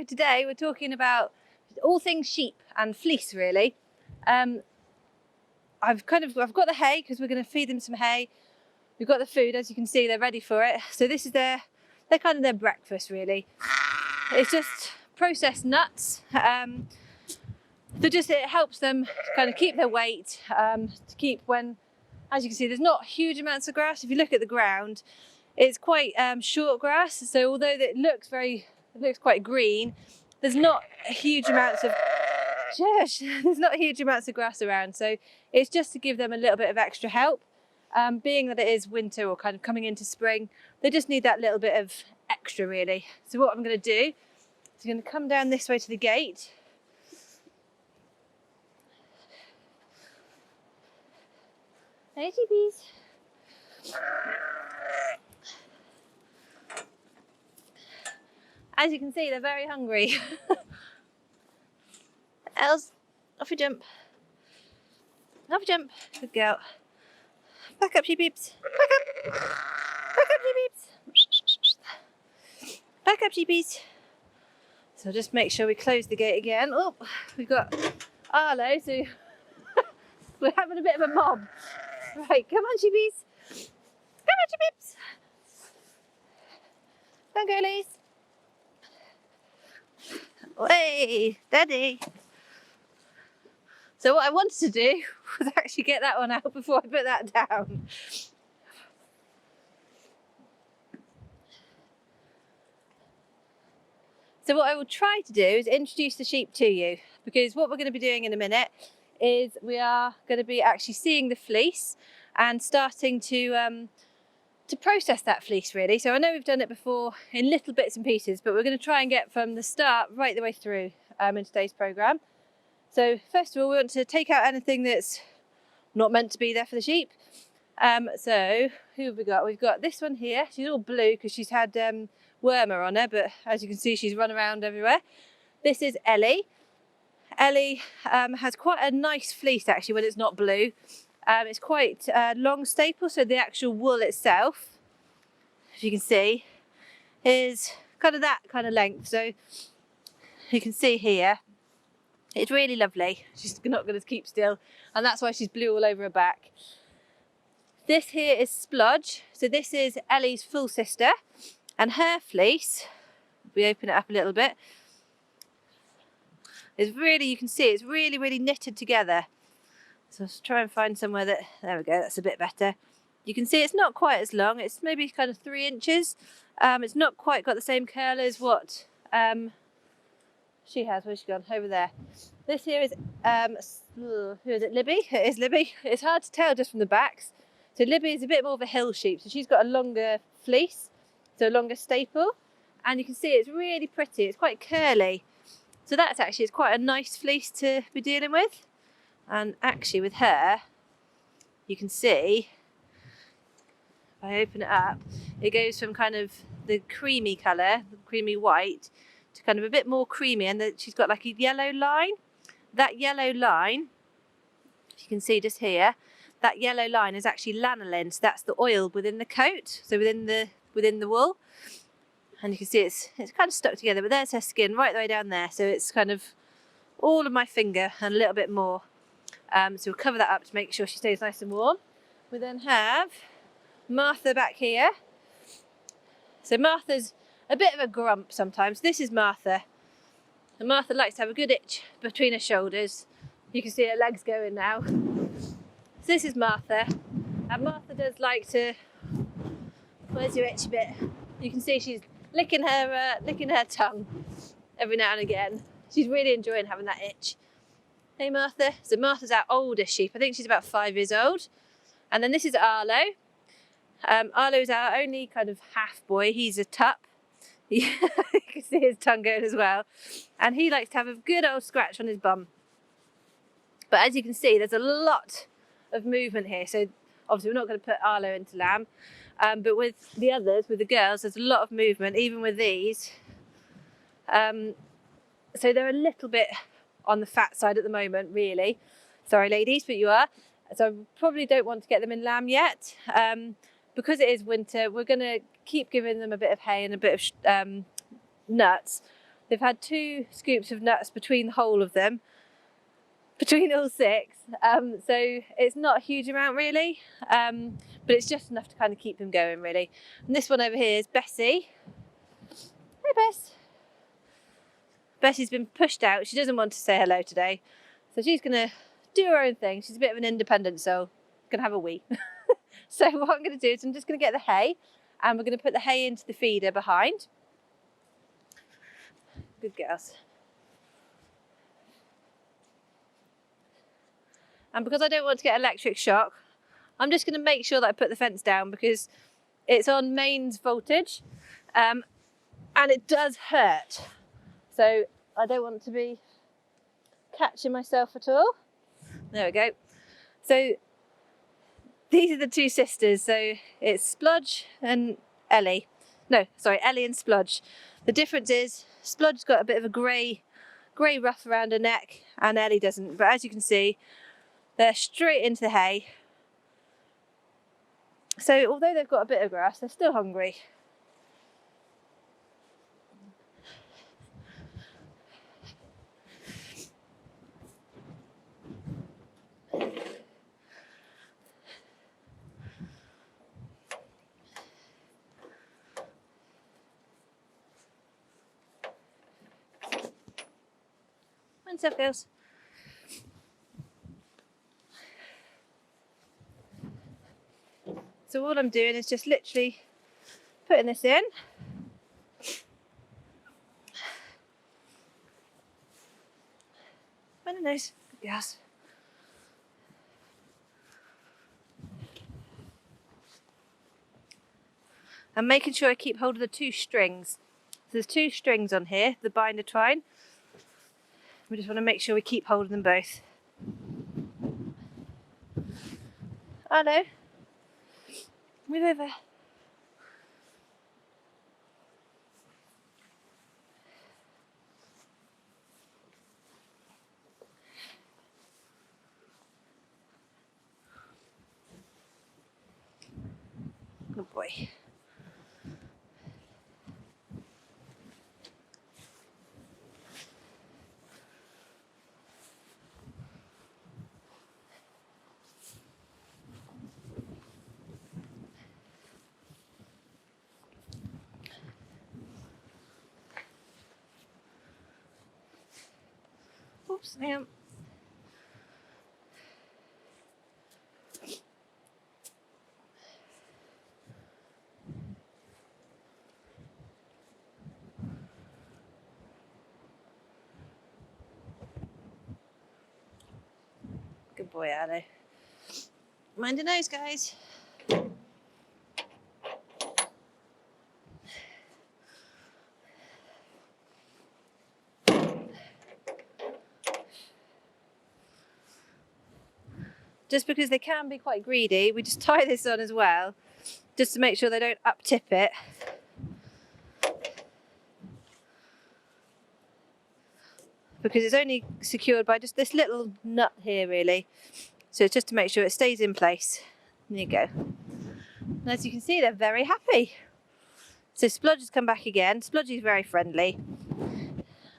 today we're talking about all things sheep and fleece, really. I've got the hay because we're going to feed them some hay. We've got the food, as you can see, they're ready for it. So this is they're kind of their breakfast, really. It's just processed nuts. It helps them kind of keep their weight, to keep when, as you can see, there's not huge amounts of grass. If you look at the ground, it's quite short grass. So although it looks quite green, there's not huge amounts of grass around. So it's just to give them a little bit of extra help. Being that it is winter or kind of coming into spring, they just need that little bit of extra, really. So what I'm going to do is I'm going to come down this way to the gate. Hey, sheepies. As you can see, they're very hungry. Els, off you jump. Off you jump. Good girl. Back up, sheepies. Back up. Back up, sheepies. Back up, sheepies. So just make sure we close the gate again. Oh, we've got Arlo, so we're having a bit of a mob. Right, come on, sheepies. Come on, sheepies. Come on, girlies. Way, Daddy. So what I wanted to do was actually get that one out before I put that down. So what I will try to do is introduce the sheep to you, because what we're going to be doing in a minute is we are going to be actually seeing the fleece and starting to process that fleece, really. So I know we've done it before in little bits and pieces, but we're going to try and get from the start right the way through in today's programme. So first of all, we want to take out anything that's not meant to be there for the sheep. So who have we got? We've got this one here. She's all blue because she's had wormer on her, but as you can see, she's run around everywhere. This is Ellie. Ellie has quite a nice fleece, actually, when it's not blue. It's quite long staple, so the actual wool itself, if you can see, is kind of that kind of length. So you can see here, it's really lovely. She's not going to keep still, and that's why she's blue all over her back. This here is Splodge. So this is Ellie's full sister, and her fleece, if we open it up a little bit, is really, you can see it's really, really knitted together. So let's try and find somewhere that, there we go, that's a bit better. You can see it's not quite as long, it's maybe kind of 3 inches. It's not quite got the same curl as what she has. Where's she gone? Over there. This here is, who is it, Libby? It is Libby. It's hard to tell just from the backs. So Libby is a bit more of a hill sheep, so she's got a longer fleece, so a longer staple. And you can see it's really pretty, it's quite curly. So that's actually, it's quite a nice fleece to be dealing with. And actually with her, you can see, if I open it up, it goes from kind of the creamy colour, the creamy white, to kind of a bit more creamy, and she's got like a yellow line. That yellow line, if you can see just here, that yellow line is actually lanolin, so that's the oil within the coat, so within the wool. And you can see it's kind of stuck together, but there's her skin right the way down there. So it's kind of all of my finger and a little bit more. So we'll cover that up to make sure she stays nice and warm. We then have Martha back here. So Martha's a bit of a grump sometimes. This is Martha. And Martha likes to have a good itch between her shoulders. You can see her legs going now. So this is Martha. And Martha does like to, where's your itchy bit? You can see she's licking her tongue every now and again. She's really enjoying having that itch. Hey Martha. So Martha's our oldest sheep. I think she's about 5 years old. And then this is Arlo. Arlo is our only kind of half boy. He's a tup. You can see his tongue going as well. And he likes to have a good old scratch on his bum. But as you can see, there's a lot of movement here. So obviously we're not going to put Arlo into lamb. But with the others, with the girls, there's a lot of movement, even with these. So they're a little bit on the fat side at the moment, really. Sorry, ladies, but you are. So I probably don't want to get them in lamb yet. Because it is winter, we're going to keep giving them a bit of hay and a bit of nuts. They've had 2 scoops of nuts between the whole of them, between all 6, so it's not a huge amount really, but it's just enough to kind of keep them going really. And this one over here is Bessie. Hey Bess. Bessie's been pushed out. She doesn't want to say hello today, so she's gonna do her own thing. She's a bit of an independent soul. Gonna have a wee. So what I'm gonna do is I'm just gonna get the hay, and we're gonna put the hay into the feeder behind. Good girls. And because I don't want to get electric shock, I'm just going to make sure that I put the fence down, because it's on mains voltage, and it does hurt. So I don't want to be catching myself at all. There we go. So these are the 2 sisters. So it's Splodge and Ellie. No, sorry, Ellie and Splodge. The difference is Splodge's got a bit of a grey ruff around her neck, and Ellie doesn't. But as you can see, they're straight into the hay. So although they've got a bit of grass, they're still hungry. One sec, girls. So all I'm doing is just literally putting this in. One of those. Good girls. I'm making sure I keep hold of the 2 strings. So there's 2 strings on here, the binder twine. We just want to make sure we keep hold of them both. Hello. Move over. Good boy. Oops, hang on. Good boy, Ellie. Mind your nose, guys. Just because they can be quite greedy, we just tie this on as well, just to make sure they don't up-tip it. Because it's only secured by just this little nut here, really. So it's just to make sure it stays in place. There you go. And as you can see, they're very happy. So Splodge has come back again. Splodge is very friendly.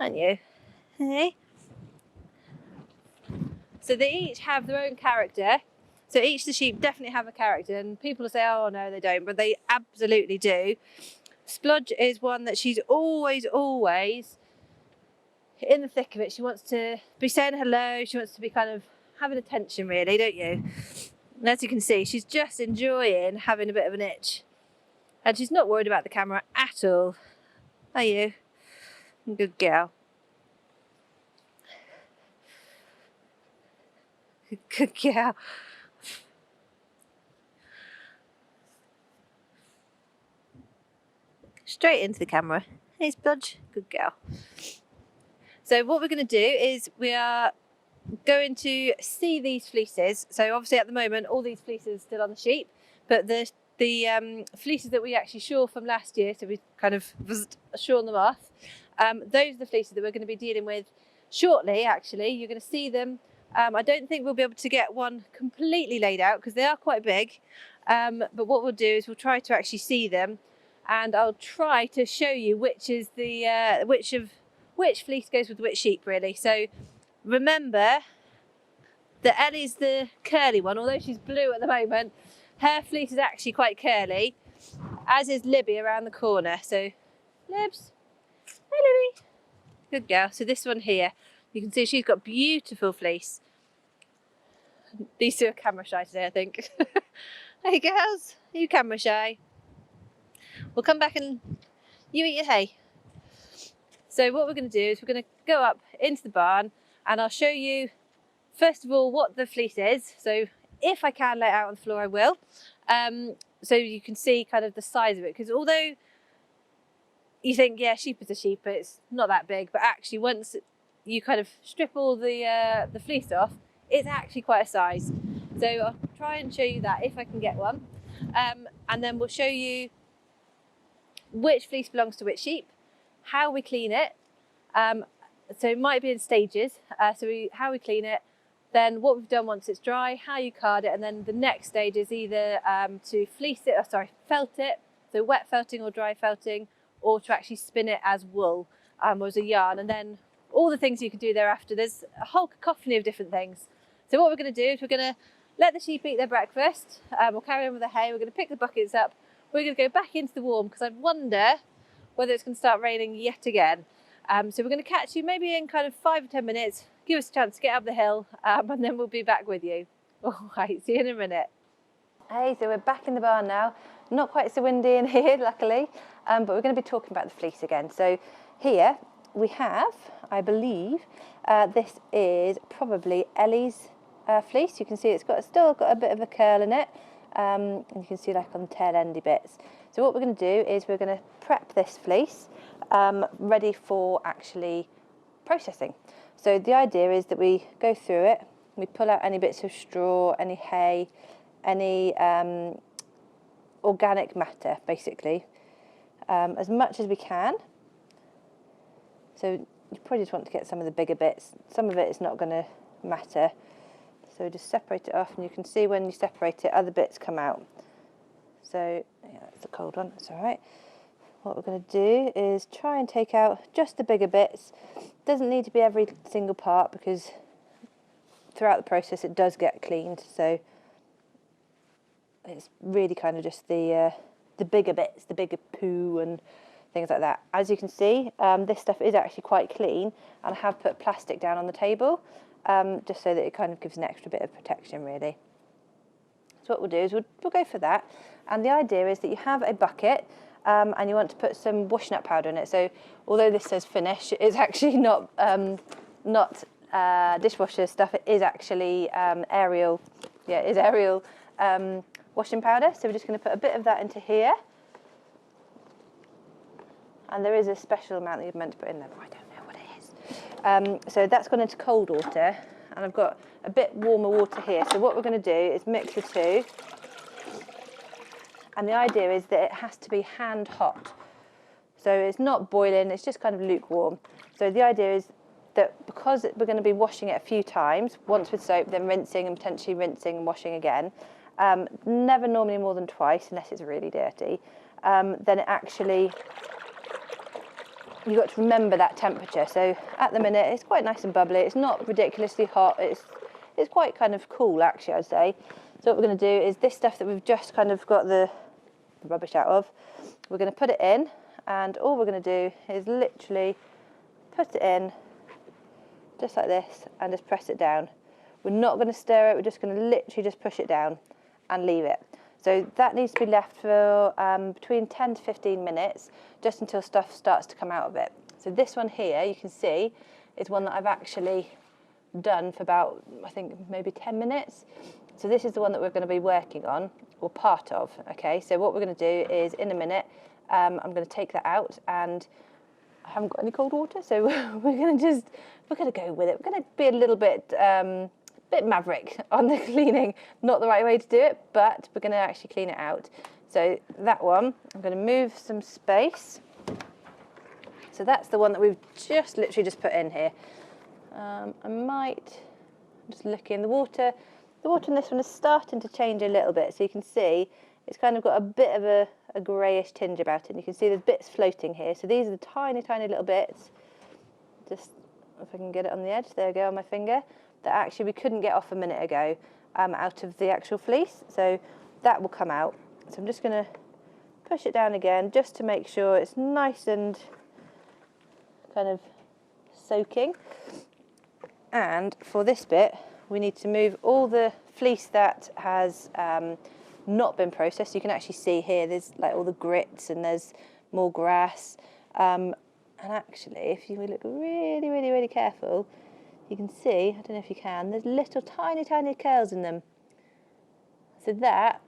Aren't you? Hey? So they each have their own character. So each of the sheep definitely have a character, and people will say, oh no, they don't, but they absolutely do. Splodge is one that she's always in the thick of it. She wants to be saying hello. She wants to be kind of having attention, really, don't you? And as you can see, she's just enjoying having a bit of an itch. And she's not worried about the camera at all. Are you? Good girl. Good girl. Straight into the camera. Hey, Splodge. Good girl. So what we're going to do is we are going to see these fleeces. So obviously at the moment all these fleeces are still on the sheep, but the fleeces that we actually shore from last year, so we kind of shorn them off, those are the fleeces that we're going to be dealing with shortly. Actually, you're going to see them. I don't think we'll be able to get one completely laid out because they are quite big, but what we'll do is we'll try to actually see them, and I'll try to show you which is the which of which fleece goes with which sheep really. So remember that Ellie's the curly one, although she's blue at the moment. Her fleece is actually quite curly, as is Libby around the corner. So Libs, hey Libby, good girl. So this one here, you can see she's got beautiful fleece. These two are camera shy today, I think. Hey girls, are you camera shy? We'll come back and you eat your hay. So what we're going to do is we're going to go up into the barn and I'll show you first of all what the fleece is. So if I can lay it out on the floor, I will. So you can see kind of the size of it, because although you think, yeah, sheep is a sheep, but it's not that big, but actually once you kind of strip all the fleece off, it's actually quite a size. So I'll try and show you that if I can get one. And then we'll show you which fleece belongs to which sheep, how we clean it. So it might be in stages. How we clean it, then what we've done once it's dry, how you card it, and then the next stage is either to felt it, so wet felting or dry felting, or to actually spin it as wool or as a yarn, and then all the things you can do thereafter. There's a whole cacophony of different things. So what we're going to do is we're going to let the sheep eat their breakfast. We'll carry on with the hay. We're going to pick the buckets up. We're going to go back into the warm, because I wonder whether it's going to start raining yet again. So we're going to catch you maybe in kind of 5 or 10 minutes. Give us a chance to get up the hill, and then we'll be back with you. All right, see you in a minute. Hey, so we're back in the barn now. Not quite so windy in here, luckily, but we're going to be talking about the fleece again. So here we have, I believe, this is probably Ellie's fleece. You can see it's still got a bit of a curl in it, and you can see like on the tail endy bits. So what we're going to do is we're going to prep this fleece ready for actually processing. So the idea is that we go through it, we pull out any bits of straw, any hay, any organic matter, basically, as much as we can. So you probably just want to get some of the bigger bits. Some of it is not going to matter. So just separate it off, and you can see when you separate it, other bits come out. So yeah, that's a cold one, that's all right. What we're going to do is try and take out just the bigger bits. Doesn't need to be every single part, because throughout the process it does get cleaned. So it's really kind of just the bigger bits, the bigger poo and things like that. As you can see, this stuff is actually quite clean, and I have put plastic down on the table just so that it kind of gives an extra bit of protection, really. So what we'll do is we'll go for that, and the idea is that you have a bucket and you want to put some washing up powder in it. So although this says Finish, it's actually not dishwasher stuff. It is actually Ariel washing powder. So we're just going to put a bit of that into here, and there is a special amount that you're meant to put in there, but I don't know what it is. So that's gone into cold water, and I've got a bit warmer water here. So what we're going to do is mix the two. And the idea is that it has to be hand hot. So it's not boiling, it's just kind of lukewarm. So the idea is that because we're going to be washing it a few times, once with soap, then rinsing and potentially rinsing and washing again, never normally more than twice unless it's really dirty, then it actually, you've got to remember that temperature. So at the minute it's quite nice and bubbly, it's not ridiculously hot, it's quite kind of cool actually, I'd say. So what we're going to do is this stuff that we've just kind of got the rubbish out of, we're going to put it in, and all we're going to do is literally put it in just like this and just press it down. We're not going to stir it, we're just going to literally just push it down and leave it. So that needs to be left for between 10 to 15 minutes, just until stuff starts to come out of it. So this one here, you can see, is one that I've actually done for about, I think, maybe 10 minutes. So this is the one that we're going to be working on, or part of, okay? So what we're going to do is, in a minute, I'm going to take that out, and I haven't got any cold water, so we're going to go with it. We're going to be a little bit maverick on the cleaning. Not the right way to do it, but we're going to actually clean it out. So that one, I'm going to move some space. So that's the one that we've literally just put in here. I might just look in the water. The water in this one is starting to change a little bit, so you can see it's kind of got a bit of a greyish tinge about it. And you can see there's bits floating here. So these are the tiny, tiny little bits just if I can get it on the edge, there we go on my finger, that actually we couldn't get off a minute ago out of the actual fleece. So that will come out. So I'm just going to push it down again just to make sure it's nice and kind of soaking. And for this bit, we need to move all the fleece that has not been processed. You can actually see here there's like all the grits and there's more grass. And actually, if you look really, really, really careful, you can see, I don't know if you can, there's little tiny, tiny curls in them. So that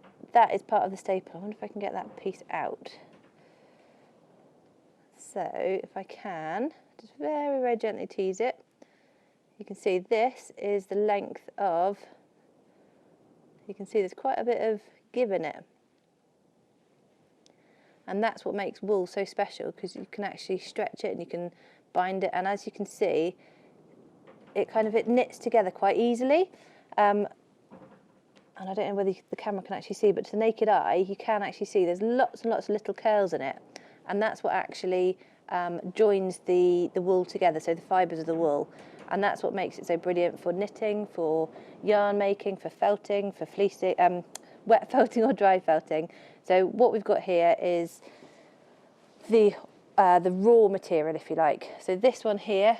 is part of the staple. I wonder if I can get that piece out. So if I can, just very, very gently tease it. You can see this is the length of, you can see there's quite a bit of give in it. And that's what makes wool so special, because you can actually stretch it and you can bind it. And as you can see, it knits together quite easily. And I don't know whether the camera can actually see, but to the naked eye, you can actually see there's lots and lots of little curls in it. And that's what actually joins the wool together, so the fibres of the wool. And that's what makes it so brilliant for knitting, for yarn making, for felting, for fleecing, wet felting or dry felting. So what we've got here is the raw material, if you like. So this one here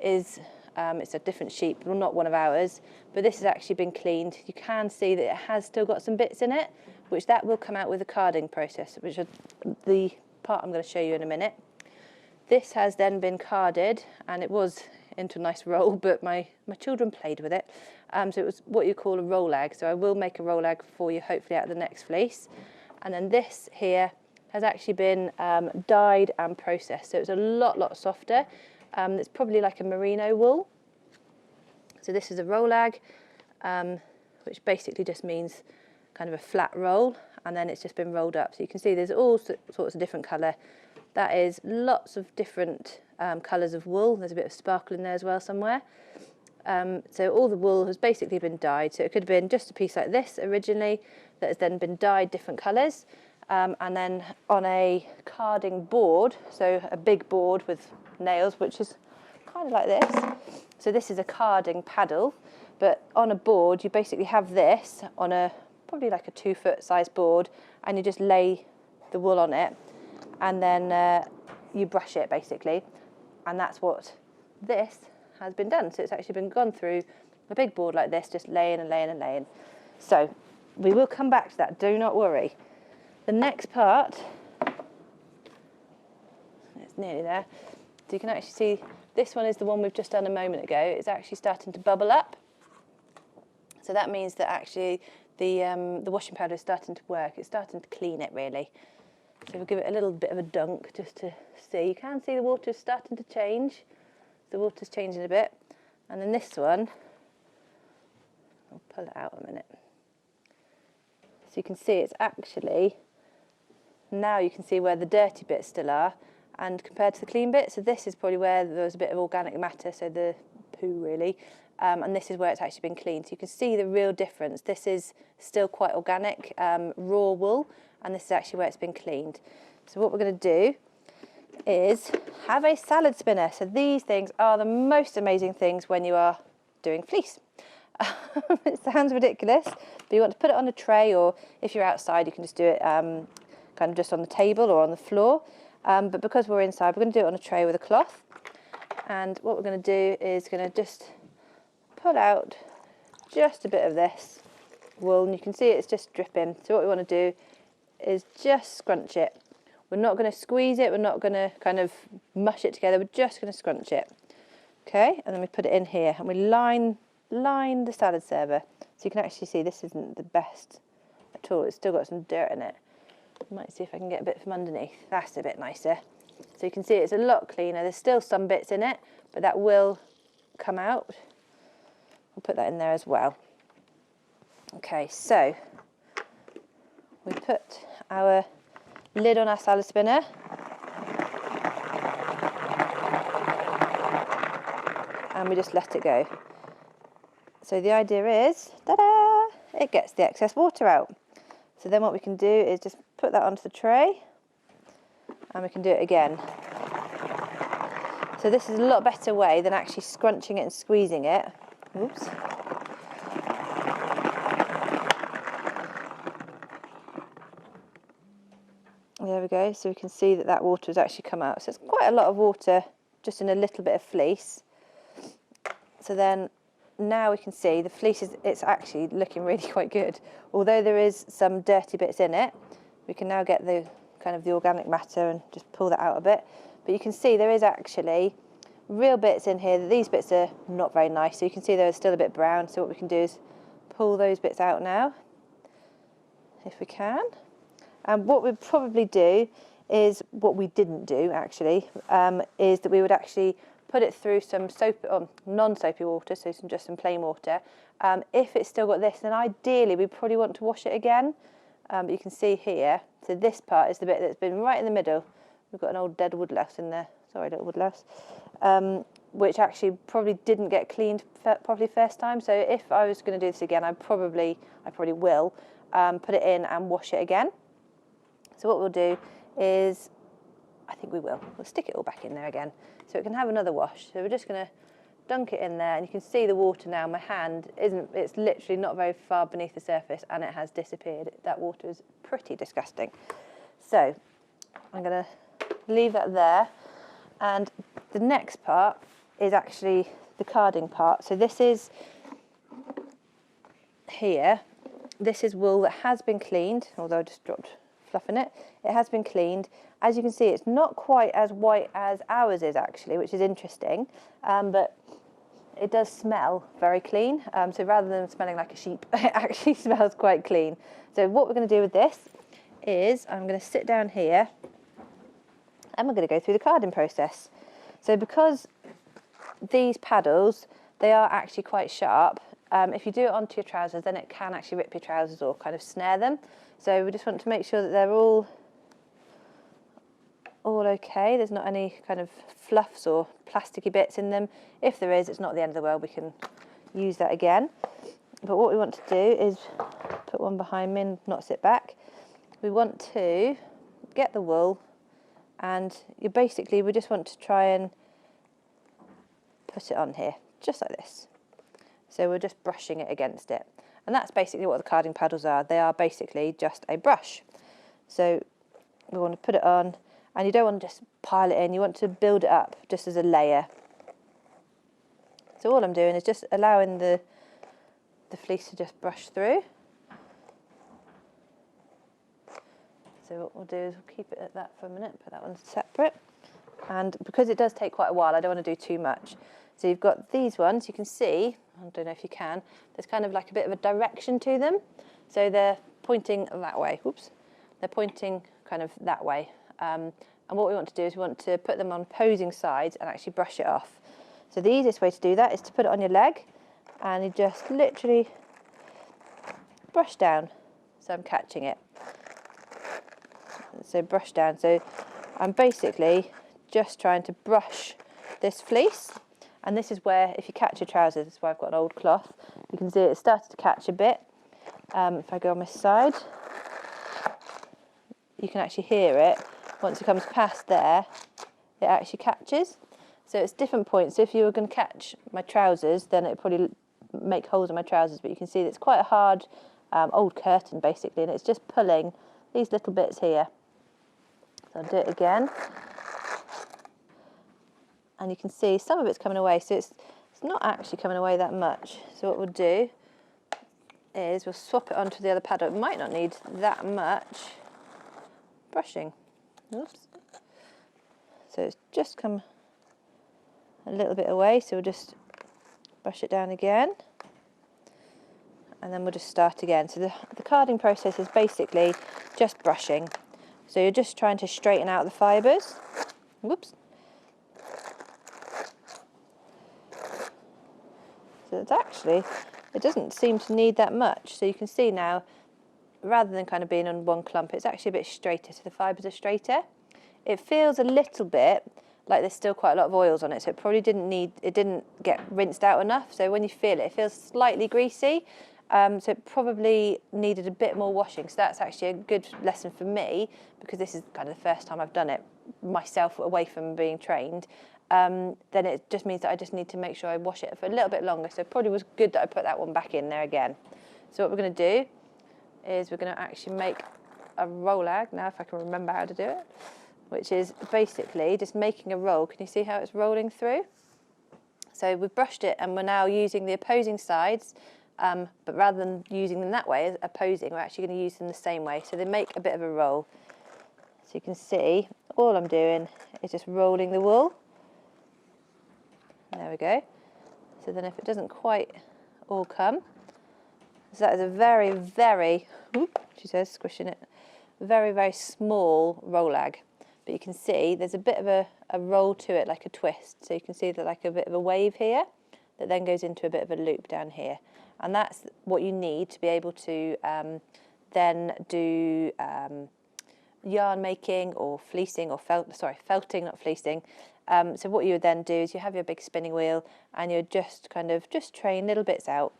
is, it's a different sheep, well, not one of ours, but this has actually been cleaned. You can see that it has still got some bits in it, which that will come out with the carding process, which is the part I'm going to show you in a minute. This has then been carded, and it was into a nice roll, but my children played with it. So it was what you call a rollag. So I will make a rollag for you, hopefully out of the next fleece. And then this here has actually been dyed and processed. So it's a lot softer. It's probably like a merino wool. So this is a rollag, which basically just means kind of a flat roll, and then it's just been rolled up. So you can see there's all sorts of different colour. That is lots of different colours of wool. There's a bit of sparkle in there as well somewhere. So all the wool has basically been dyed. So it could have been just a piece like this originally that has then been dyed different colours. And then on a carding board, so a big board with nails, which is kind of like this. So this is a carding paddle, but on a board you basically have this on a probably like a 2-foot size board, and you just lay the wool on it, and then you brush it basically, and that's what this has been done. So it's actually been gone through a big board like this, just laying and laying and laying. So we will come back to that, do not worry. The next part, it's nearly there, so you can actually see this one is the one we've just done a moment ago. It's actually starting to bubble up. So that means that actually the washing powder is starting to work. It's starting to clean it really. So we'll give it a little bit of a dunk just to see. You can see the water's starting to change. The water's changing a bit. And then this one, I'll pull it out a minute. So you can see it's actually, now you can see where the dirty bits still are, and compared to the clean bit, so this is probably where there's a bit of organic matter, so the poo really, and this is where it's actually been cleaned. So you can see the real difference. This is still quite organic, raw wool, and this is actually where it's been cleaned. So what we're going to do is have a salad spinner. So these things are the most amazing things when you are doing fleece. It sounds ridiculous, but you want to put it on a tray, or if you're outside you can just do it kind of just on the table or on the floor. But because we're inside, we're going to do it on a tray with a cloth. And what we're going to do is going to just pull out just a bit of this wool, and you can see it's just dripping. So what we want to do is just scrunch it. We're not going to squeeze it, we're not going to kind of mush it together, we're just going to scrunch it. Okay, and then we put it in here, and we line the salad server. So you can actually see this isn't the best at all. It's still got some dirt in it. I might see if I can get a bit from underneath. That's a bit nicer. So you can see it's a lot cleaner. There's still some bits in it, but that will come out. We'll put that in there as well. Okay, so we put our lid on our salad spinner. And we just let it go. So the idea is, ta-da, it gets the excess water out. So then what we can do is just put that onto the tray, and we can do it again. So this is a lot better way than actually scrunching it and squeezing it. Oops. There we go, so we can see that that water has actually come out. So it's quite a lot of water just in a little bit of fleece. So then now we can see the fleece it's actually looking really quite good. Although there is some dirty bits in it, we can now get the kind of the organic matter and just pull that out a bit. But you can see there is actually real bits in here. These bits are not very nice, so you can see they're still a bit brown. So what we can do is pull those bits out now, if we can. And what we'd probably do is, what we didn't do actually, is that we would actually put it through some soap, non-soapy water, so just some plain water. If it's still got this, then ideally we probably want to wash it again. But you can see here, so this part is the bit that's been right in the middle. We've got an old dead woodlouse in there, sorry little woodlouse, which actually probably didn't get cleaned properly first time. So if I was going to do this again, I probably will put it in and wash it again. So what we'll do is, I think we'll stick it all back in there again so it can have another wash. So we're just going to dunk it in there, and you can see the water now. My hand it's literally not very far beneath the surface and it has disappeared. That water is pretty disgusting. So I'm going to leave that there, and the next part is actually the carding part. So this is here, this is wool that has been cleaned, although I just dropped fluff in it. It has been cleaned. As you can see, it's not quite as white as ours is actually, which is interesting, but it does smell very clean. So rather than smelling like a sheep, it actually smells quite clean. So what we're going to do with this is I'm going to sit down here and we're going to go through the carding process. So because these paddles, they are actually quite sharp, if you do it onto your trousers, then it can actually rip your trousers or kind of snare them. So we just want to make sure that they're all okay. There's not any kind of fluffs or plasticky bits in them. If there is, it's not the end of the world. We can use that again. But what we want to do is put one behind me and not sit back. We want to get the wool, and we just want to try and put it on here, just like this. So we're just brushing it against it. And that's basically what the carding paddles are. They are basically just a brush. So we want to put it on, and you don't want to just pile it in. You want to build it up just as a layer. So all I'm doing is just allowing the fleece to just brush through. So what we'll do is we'll keep it at that for a minute, put that one separate. And because it does take quite a while, I don't want to do too much. So you've got these ones, you can see, I don't know if you can, there's kind of like a bit of a direction to them. So they're pointing that way, whoops. They're pointing kind of that way. And what we want to do is we want to put them on opposing sides and actually brush it off. So the easiest way to do that is to put it on your leg, and you just literally brush down. So I'm catching it. So brush down. So I'm basically just trying to brush this fleece. And this is where, if you catch your trousers, this is where I've got an old cloth. You can see it started to catch a bit. If I go on this side, you can actually hear it. Once it comes past there, it actually catches. So it's different points. So if you were going to catch my trousers, then it would probably make holes in my trousers. But you can see that it's quite a hard old curtain, basically, and it's just pulling these little bits here. So I'll do it again. And you can see some of it's coming away, so it's not actually coming away that much. So what we'll do is we'll swap it onto the other paddle. It might not need that much brushing. Oops. So it's just come a little bit away, so we'll just brush it down again. And then we'll just start again. So the carding process is basically just brushing. So you're just trying to straighten out the fibres. Whoops. So it's actually, it doesn't seem to need that much. So you can see now, rather than kind of being on one clump, it's actually a bit straighter, so the fibres are straighter. It feels a little bit like there's still quite a lot of oils on it, so it probably didn't get rinsed out enough. So when you feel it, it feels slightly greasy. So it probably needed a bit more washing. So that's actually a good lesson for me, because this is kind of the first time I've done it myself away from being trained. then it just means that I just need to make sure I wash it for a little bit longer. So it probably was good that I put that one back in there again. So what we're going to do is we're going to actually make a rollag, now if I can remember how to do it, which is basically just making a roll. Can you see how it's rolling through? So we've brushed it and we're now using the opposing sides, but rather than using them that way as opposing, we're actually going to use them the same way. So they make a bit of a roll. So you can see all I'm doing is just rolling the wool. There we go. So then if it doesn't quite all come, so that is a very, very, she says, squishing it, very, very small rollag. But you can see there's a bit of a roll to it, like a twist. So you can see that like a bit of a wave here that then goes into a bit of a loop down here. And that's what you need to be able to then do yarn making or fleecing or felting, not fleecing. So what you would then do is you have your big spinning wheel and you're just train little bits out.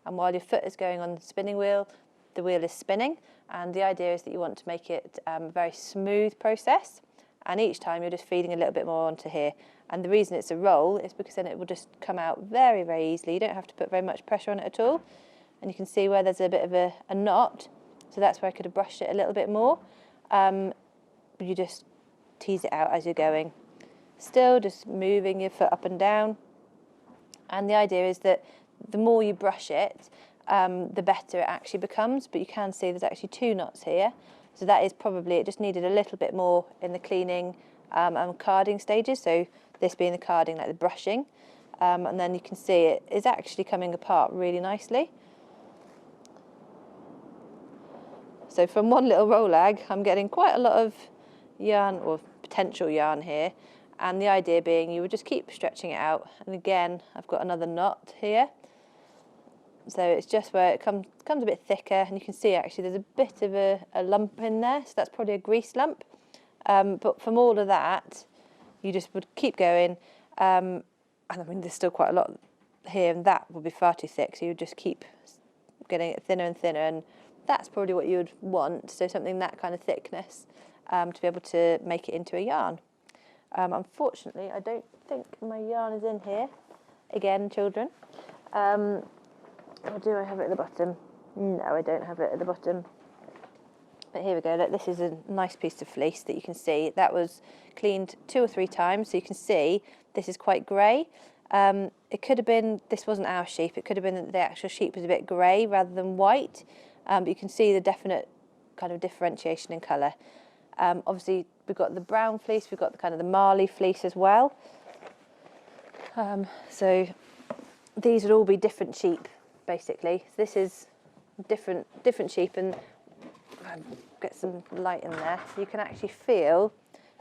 And while your foot is going on the spinning wheel, the wheel is spinning. And the idea is that you want to make it a very smooth process. And each time you're just feeding a little bit more onto here. And the reason it's a roll is because then it will just come out very, very easily. You don't have to put very much pressure on it at all. And you can see where there's a bit of a knot. So that's where I could have brushed it a little bit more. But you just tease it out as you're going. Still just moving your foot up and down. And the idea is that the more you brush it, the better it actually becomes. But you can see there's actually 2 knots here. So that is probably, it just needed a little bit more in the cleaning and carding stages. So this being the carding, like the brushing. And then you can see it is actually coming apart really nicely. So from one little rollag, I'm getting quite a lot of yarn, or potential yarn here. And the idea being you would just keep stretching it out. And again, I've got another knot here. So it's just where it comes a bit thicker, and you can see actually there's a bit of a lump in there, so that's probably a grease lump. But from all of that, you just would keep going. And I mean, there's still quite a lot here, and that would be far too thick, so you would just keep getting it thinner and thinner, and that's probably what you would want, so something that kind of thickness, to be able to make it into a yarn. Unfortunately, I don't think my yarn is in here. Again, children. Or do I have it at the bottom? No, I don't have it at the bottom. But here we go. Look, this is a nice piece of fleece that you can see. That was cleaned 2 or 3 times, so you can see this is quite grey. It could have been, this wasn't our sheep, it could have been that the actual sheep was a bit grey rather than white. But you can see the definite kind of differentiation in colour. Obviously, we've got the brown fleece, we've got the kind of the Marley fleece as well. So these would all be different sheep, basically. So this is different sheep, and get some light in there so you can actually feel.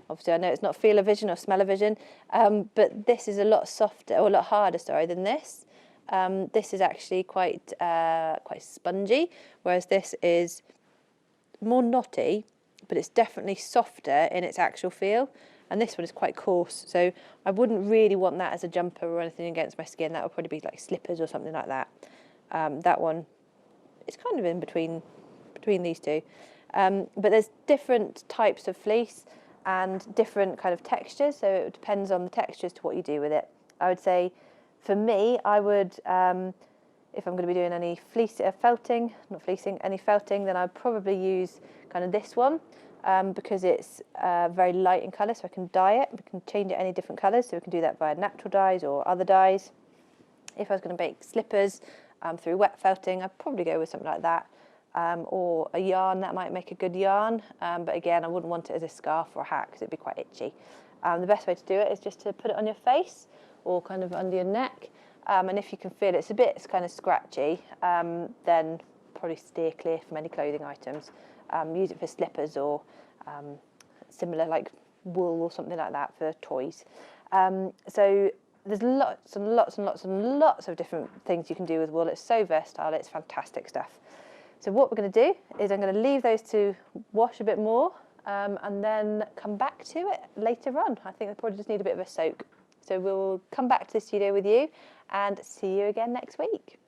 Obviously, I know it's not feel-o-vision or smell-o-vision, but this is a lot softer, or a lot harder, sorry, than this. This is actually quite spongy, whereas this is more knotty, but it's definitely softer in its actual feel. And this one is quite coarse, so I wouldn't really want that as a jumper or anything against my skin. That would probably be like slippers or something like that. That one is kind of in between these two. But there's different types of fleece and different kind of textures, so it depends on the textures to what you do with it. I would say, for me, I would, if I'm going to be doing any felting, not fleecing, any felting, then I'd probably use kind of this one. Because it's very light in colour, so I can dye it. We can change it any different colours, so we can do that via natural dyes or other dyes. If I was going to make slippers through wet felting, I'd probably go with something like that. Or a yarn, that might make a good yarn. But again, I wouldn't want it as a scarf or a hat because it'd be quite itchy. The best way to do it is just to put it on your face or kind of under your neck. And if you can feel it's kind of scratchy, then probably steer clear from any clothing items. Use it for slippers or similar, like wool or something like that for toys. So there's lots and lots and lots and lots of different things you can do with wool. It's so versatile, it's fantastic stuff. So what we're going to do is I'm going to leave those to wash a bit more and then come back to it later on. I think they probably just need a bit of a soak. So we'll come back to the studio with you and see you again next week.